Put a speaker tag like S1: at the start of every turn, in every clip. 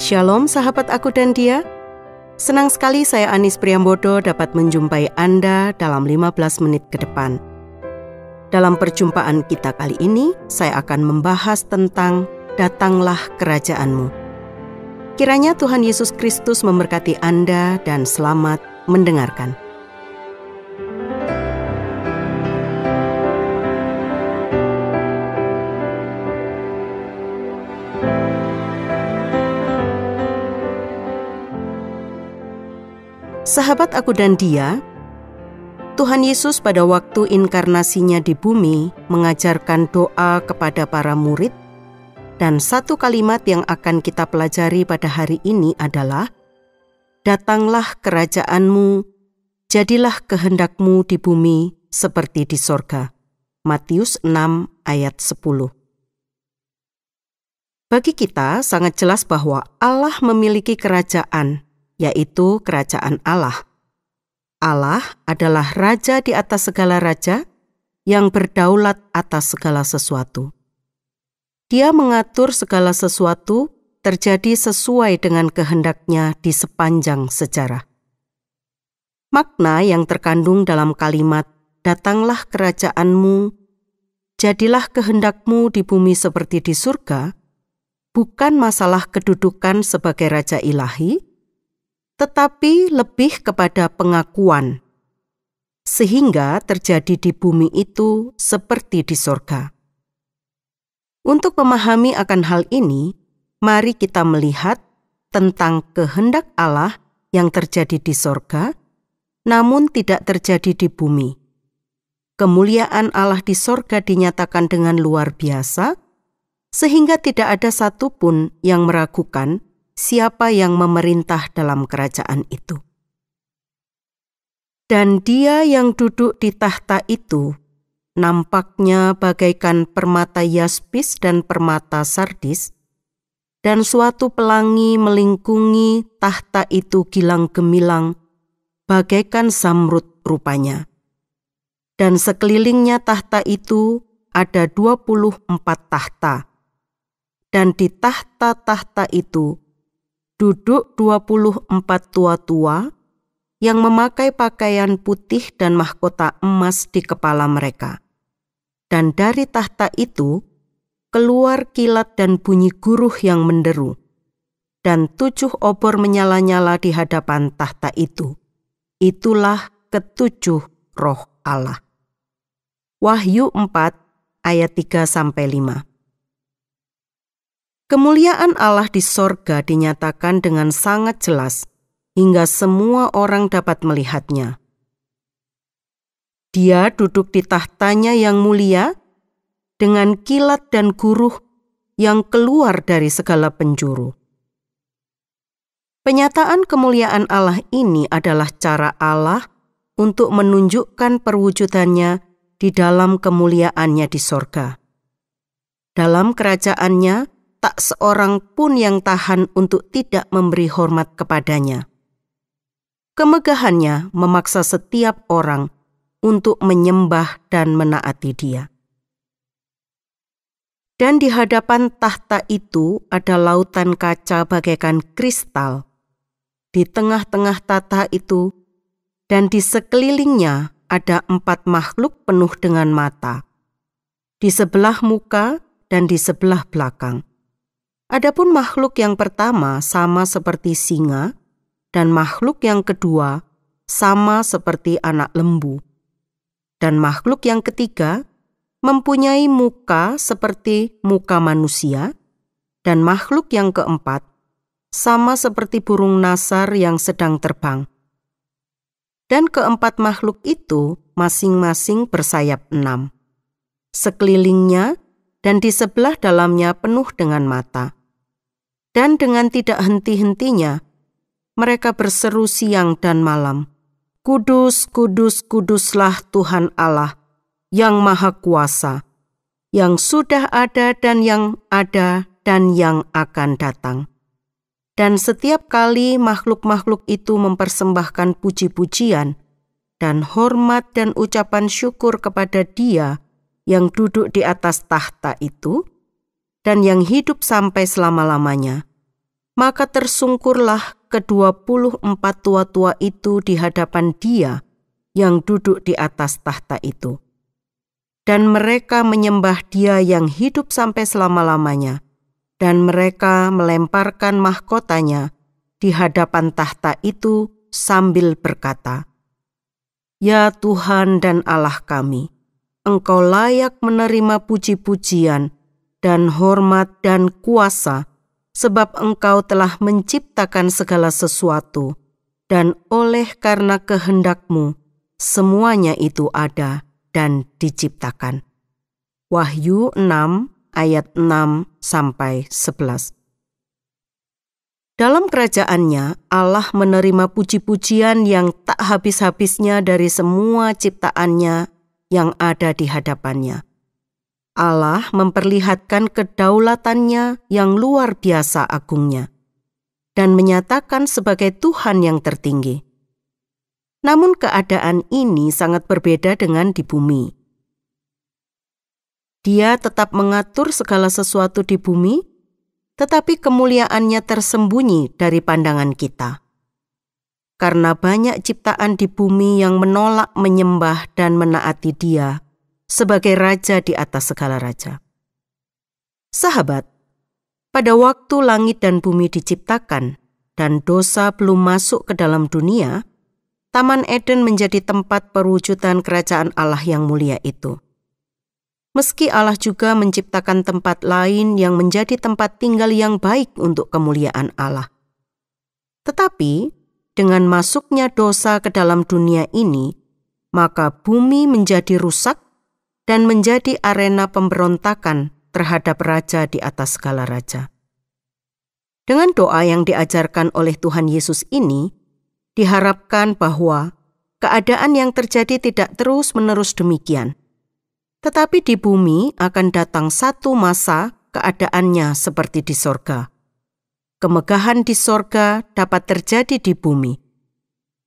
S1: Shalom sahabat aku dan dia. Senang sekali saya Anis Priambodo dapat menjumpai Anda dalam 15 menit ke depan. Dalam perjumpaan kita kali ini, saya akan membahas tentang Datanglah Kerajaan-Mu. Kiranya Tuhan Yesus Kristus memberkati Anda dan selamat mendengarkan. Sahabat aku dan dia, Tuhan Yesus pada waktu inkarnasinya di bumi mengajarkan doa kepada para murid, dan satu kalimat yang akan kita pelajari pada hari ini adalah, Datanglah kerajaan-Mu, jadilah kehendak-Mu di bumi seperti di sorga. Matius 6 ayat 10. Bagi kita sangat jelas bahwa Allah memiliki kerajaan, yaitu kerajaan Allah. Allah adalah raja di atas segala raja yang berdaulat atas segala sesuatu. Dia mengatur segala sesuatu terjadi sesuai dengan kehendaknya di sepanjang sejarah. Makna yang terkandung dalam kalimat, Datanglah kerajaan-Mu, jadilah kehendak-Mu di bumi seperti di surga, bukan masalah kedudukan sebagai raja ilahi, tetapi lebih kepada pengakuan, sehingga terjadi di bumi itu seperti di sorga. Untuk memahami akan hal ini, mari kita melihat tentang kehendak Allah yang terjadi di sorga, namun tidak terjadi di bumi. Kemuliaan Allah di sorga dinyatakan dengan luar biasa, sehingga tidak ada satupun yang meragukan siapa yang memerintah dalam kerajaan itu. Dan Dia yang duduk di tahta itu nampaknya bagaikan permata yaspis dan permata sardis, dan suatu pelangi melingkungi tahta itu gilang gemilang, bagaikan zamrud rupanya. Dan sekelilingnya tahta itu ada 24 tahta, dan di tahta-tahta itu duduk 24 tua-tua yang memakai pakaian putih dan mahkota emas di kepala mereka. Dan dari tahta itu keluar kilat dan bunyi guruh yang menderu, dan 7 obor menyala-nyala di hadapan tahta itu. Itulah ke-7 roh Allah. Wahyu 4 ayat 3-5. Kemuliaan Allah di sorga dinyatakan dengan sangat jelas, hingga semua orang dapat melihatnya. Dia duduk di tahtanya yang mulia, dengan kilat dan guruh yang keluar dari segala penjuru. Penyataan kemuliaan Allah ini adalah cara Allah untuk menunjukkan perwujudannya di dalam kemuliaannya di sorga. Dalam kerajaannya, tak seorang pun yang tahan untuk tidak memberi hormat kepadanya. Kemegahannya memaksa setiap orang untuk menyembah dan menaati Dia. Dan di hadapan tahta itu ada lautan kaca bagaikan kristal. Di tengah-tengah tahta itu dan di sekelilingnya ada 4 makhluk penuh dengan mata, di sebelah muka dan di sebelah belakang. Adapun makhluk yang pertama sama seperti singa, dan makhluk yang kedua sama seperti anak lembu. Dan makhluk yang ketiga mempunyai muka seperti muka manusia, dan makhluk yang keempat sama seperti burung nasar yang sedang terbang. Dan keempat makhluk itu masing-masing bersayap 6. Sekelilingnya dan di sebelah dalamnya penuh dengan mata. Dan dengan tidak henti-hentinya, mereka berseru siang dan malam, Kudus, kudus, kuduslah Tuhan Allah, yang Maha Kuasa, yang sudah ada dan yang ada dan yang akan datang. Dan setiap kali makhluk-makhluk itu mempersembahkan puji-pujian dan hormat dan ucapan syukur kepada Dia yang duduk di atas tahta itu, dan yang hidup sampai selama-lamanya. Maka tersungkurlah ke-24 tua-tua itu di hadapan Dia yang duduk di atas tahta itu. Dan mereka menyembah Dia yang hidup sampai selama-lamanya, dan mereka melemparkan mahkotanya di hadapan tahta itu sambil berkata, "Ya Tuhan dan Allah kami, Engkau layak menerima puji-pujian dan hormat dan kuasa, sebab Engkau telah menciptakan segala sesuatu, dan oleh karena kehendak-Mu, semuanya itu ada dan diciptakan." Wahyu 6 ayat 6-11. Dalam kerajaannya, Allah menerima puji-pujian yang tak habis-habisnya dari semua ciptaannya yang ada di hadapannya. Allah memperlihatkan kedaulatannya yang luar biasa agungnya dan menyatakan sebagai Tuhan yang tertinggi. Namun keadaan ini sangat berbeda dengan di bumi. Dia tetap mengatur segala sesuatu di bumi, tetapi kemuliaannya tersembunyi dari pandangan kita. Karena banyak ciptaan di bumi yang menolak menyembah dan menaati Dia sebagai Raja di atas segala raja. Sahabat, pada waktu langit dan bumi diciptakan dan dosa belum masuk ke dalam dunia, Taman Eden menjadi tempat perwujudan kerajaan Allah yang mulia itu. Meski Allah juga menciptakan tempat lain yang menjadi tempat tinggal yang baik untuk kemuliaan Allah. Tetapi, dengan masuknya dosa ke dalam dunia ini, maka bumi menjadi rusak dan menjadi arena pemberontakan terhadap raja di atas segala raja. Dengan doa yang diajarkan oleh Tuhan Yesus ini, diharapkan bahwa keadaan yang terjadi tidak terus-menerus demikian. Tetapi di bumi akan datang satu masa keadaannya seperti di sorga. Kemegahan di sorga dapat terjadi di bumi.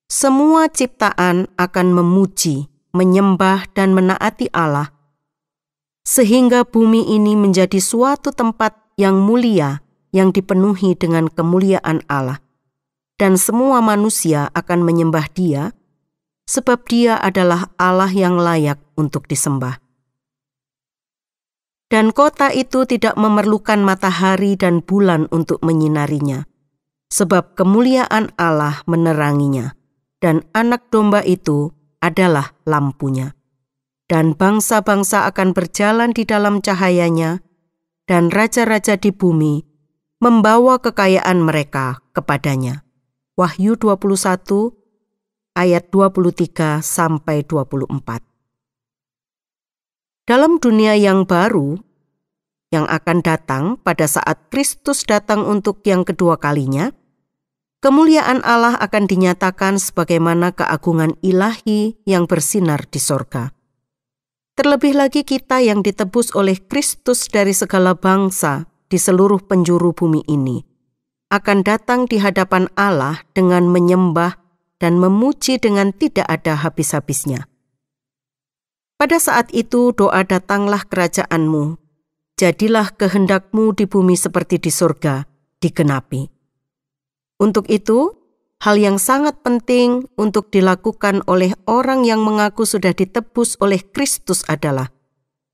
S1: Semua ciptaan akan memuji, menyembah dan menaati Allah, sehingga bumi ini menjadi suatu tempat yang mulia yang dipenuhi dengan kemuliaan Allah. Dan semua manusia akan menyembah Dia, sebab Dia adalah Allah yang layak untuk disembah. Dan kota itu tidak memerlukan matahari dan bulan untuk menyinarinya, sebab kemuliaan Allah meneranginya, dan Anak Domba itu adalah lampunya. Dan bangsa-bangsa akan berjalan di dalam cahayanya, dan raja-raja di bumi membawa kekayaan mereka kepadanya. Wahyu 21 ayat 23-24. Dalam dunia yang baru yang akan datang pada saat Kristus datang untuk yang kedua kalinya, kemuliaan Allah akan dinyatakan sebagaimana keagungan ilahi yang bersinar di sorga. Terlebih lagi kita yang ditebus oleh Kristus dari segala bangsa di seluruh penjuru bumi ini, akan datang di hadapan Allah dengan menyembah dan memuji dengan tidak ada habis-habisnya. Pada saat itu doa, "Datanglah kerajaan-Mu, jadilah kehendak-Mu di bumi seperti di surga," digenapi. Untuk itu, hal yang sangat penting untuk dilakukan oleh orang yang mengaku sudah ditebus oleh Kristus adalah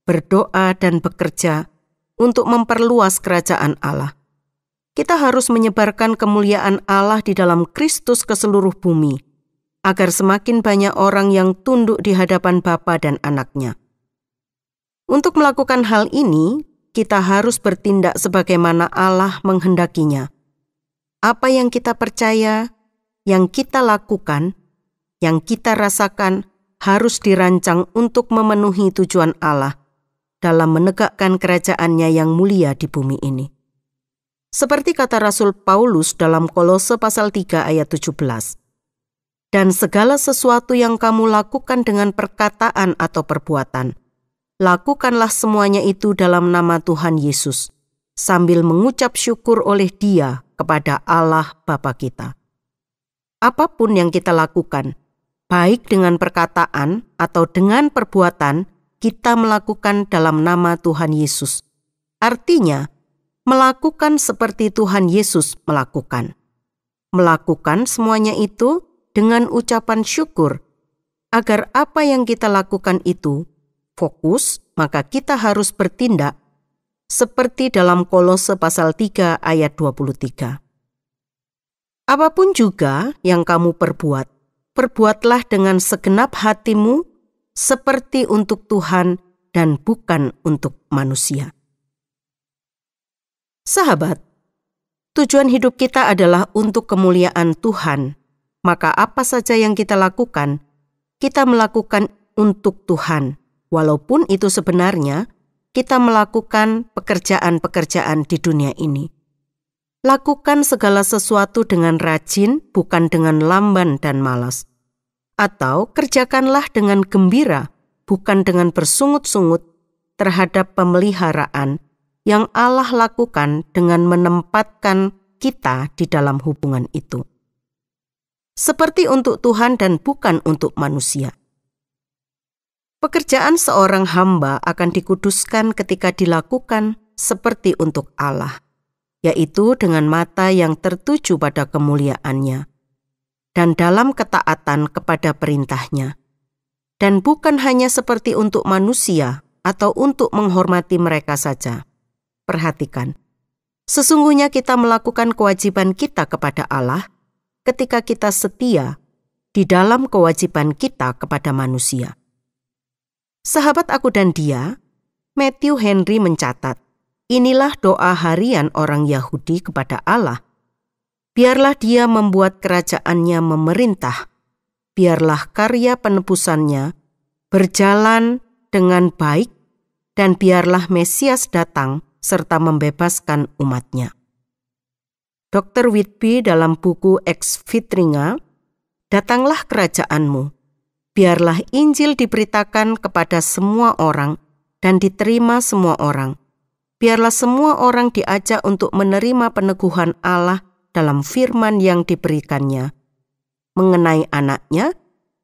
S1: berdoa dan bekerja untuk memperluas kerajaan Allah. Kita harus menyebarkan kemuliaan Allah di dalam Kristus ke seluruh bumi, agar semakin banyak orang yang tunduk di hadapan Bapa dan Anaknya. Untuk melakukan hal ini, kita harus bertindak sebagaimana Allah menghendakinya. Apa yang kita percaya, yang kita lakukan, yang kita rasakan harus dirancang untuk memenuhi tujuan Allah dalam menegakkan kerajaan-Nya yang mulia di bumi ini. Seperti kata Rasul Paulus dalam Kolose pasal 3 ayat 17. Dan segala sesuatu yang kamu lakukan dengan perkataan atau perbuatan, lakukanlah semuanya itu dalam nama Tuhan Yesus, sambil mengucap syukur oleh Dia kepada Allah Bapa kita. Apapun yang kita lakukan, baik dengan perkataan atau dengan perbuatan, kita melakukan dalam nama Tuhan Yesus. Artinya, melakukan seperti Tuhan Yesus melakukan. Melakukan semuanya itu dengan ucapan syukur, agar apa yang kita lakukan itu fokus, maka kita harus bertindak seperti dalam Kolose pasal 3 ayat 23. Apapun juga yang kamu perbuat, perbuatlah dengan segenap hatimu seperti untuk Tuhan dan bukan untuk manusia. Sahabat, tujuan hidup kita adalah untuk kemuliaan Tuhan. Maka apa saja yang kita lakukan, kita melakukan untuk Tuhan. Walaupun itu sebenarnya kita melakukan pekerjaan-pekerjaan di dunia ini. Lakukan segala sesuatu dengan rajin, bukan dengan lamban dan malas. Atau kerjakanlah dengan gembira, bukan dengan bersungut-sungut terhadap pemeliharaan yang Allah lakukan dengan menempatkan kita di dalam hubungan itu. Seperti untuk Tuhan dan bukan untuk manusia. Pekerjaan seorang hamba akan dikuduskan ketika dilakukan seperti untuk Allah, yaitu dengan mata yang tertuju pada kemuliaannya, dan dalam ketaatan kepada perintahnya, dan bukan hanya seperti untuk manusia atau untuk menghormati mereka saja. Perhatikan, sesungguhnya kita melakukan kewajiban kita kepada Allah ketika kita setia di dalam kewajiban kita kepada manusia. Sahabat aku dan dia, Matthew Henry mencatat, inilah doa harian orang Yahudi kepada Allah. Biarlah dia membuat kerajaannya memerintah. Biarlah karya penebusannya berjalan dengan baik, dan biarlah Mesias datang serta membebaskan umatnya. Dr. Whitby dalam buku Ex Vitringa, Datanglah Kerajaanmu. Biarlah Injil diberitakan kepada semua orang dan diterima semua orang. Biarlah semua orang diajak untuk menerima peneguhan Allah dalam firman yang diberikannya mengenai anaknya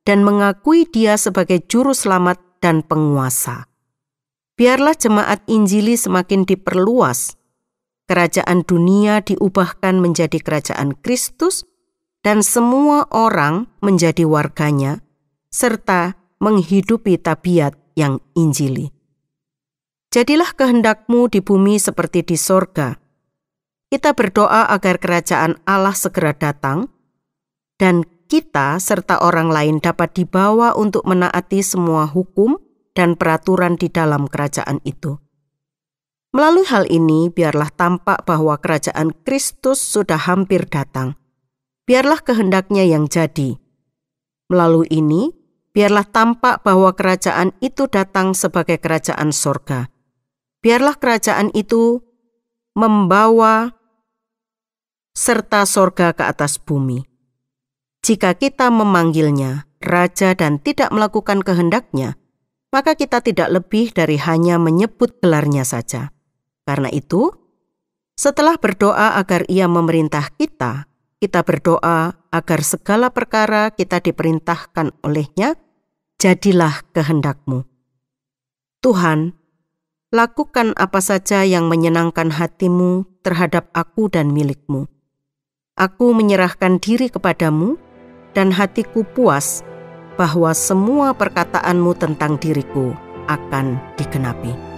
S1: dan mengakui dia sebagai juru selamat dan penguasa. Biarlah jemaat Injili semakin diperluas. Kerajaan dunia diubahkan menjadi kerajaan Kristus dan semua orang menjadi warganya serta menghidupi tabiat yang Injili. Jadilah kehendakmu di bumi seperti di sorga. Kita berdoa agar kerajaan Allah segera datang dan kita serta orang lain dapat dibawa untuk menaati semua hukum dan peraturan di dalam kerajaan itu. Melalui hal ini, biarlah tampak bahwa kerajaan Kristus sudah hampir datang. Biarlah kehendaknya yang jadi. Melalui ini, biarlah tampak bahwa kerajaan itu datang sebagai kerajaan sorga. Biarlah kerajaan itu membawa serta sorga ke atas bumi. Jika kita memanggilnya Raja dan tidak melakukan kehendaknya, maka kita tidak lebih dari hanya menyebut gelarnya saja. Karena itu, setelah berdoa agar Ia memerintah kita berdoa agar segala perkara kita diperintahkan olehnya, jadilah kehendak-Mu. Tuhan, lakukan apa saja yang menyenangkan hati-Mu terhadap aku dan milik-Mu. Aku menyerahkan diri kepadamu dan hatiku puas bahwa semua perkataan-Mu tentang diriku akan digenapi.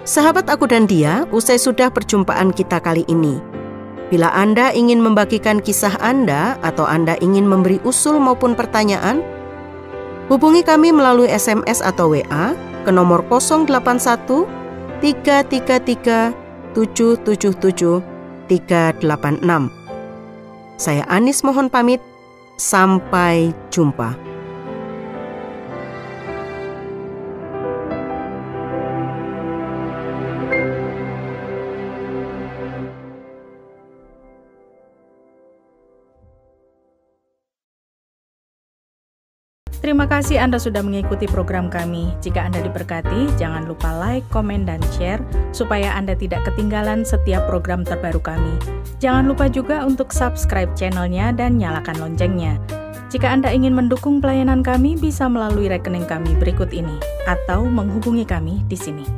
S1: Sahabat aku dan dia, usai sudah perjumpaan kita kali ini. Bila Anda ingin membagikan kisah Anda atau Anda ingin memberi usul maupun pertanyaan, hubungi kami melalui SMS atau WA ke nomor 081 333 777 386. Saya Anis mohon pamit, sampai jumpa.
S2: Terima kasih Anda sudah mengikuti program kami. Jika Anda diberkati, jangan lupa like, komen, dan share supaya Anda tidak ketinggalan setiap program terbaru kami. Jangan lupa juga untuk subscribe channelnya dan nyalakan loncengnya. Jika Anda ingin mendukung pelayanan kami, bisa melalui rekening kami berikut ini atau menghubungi kami di sini.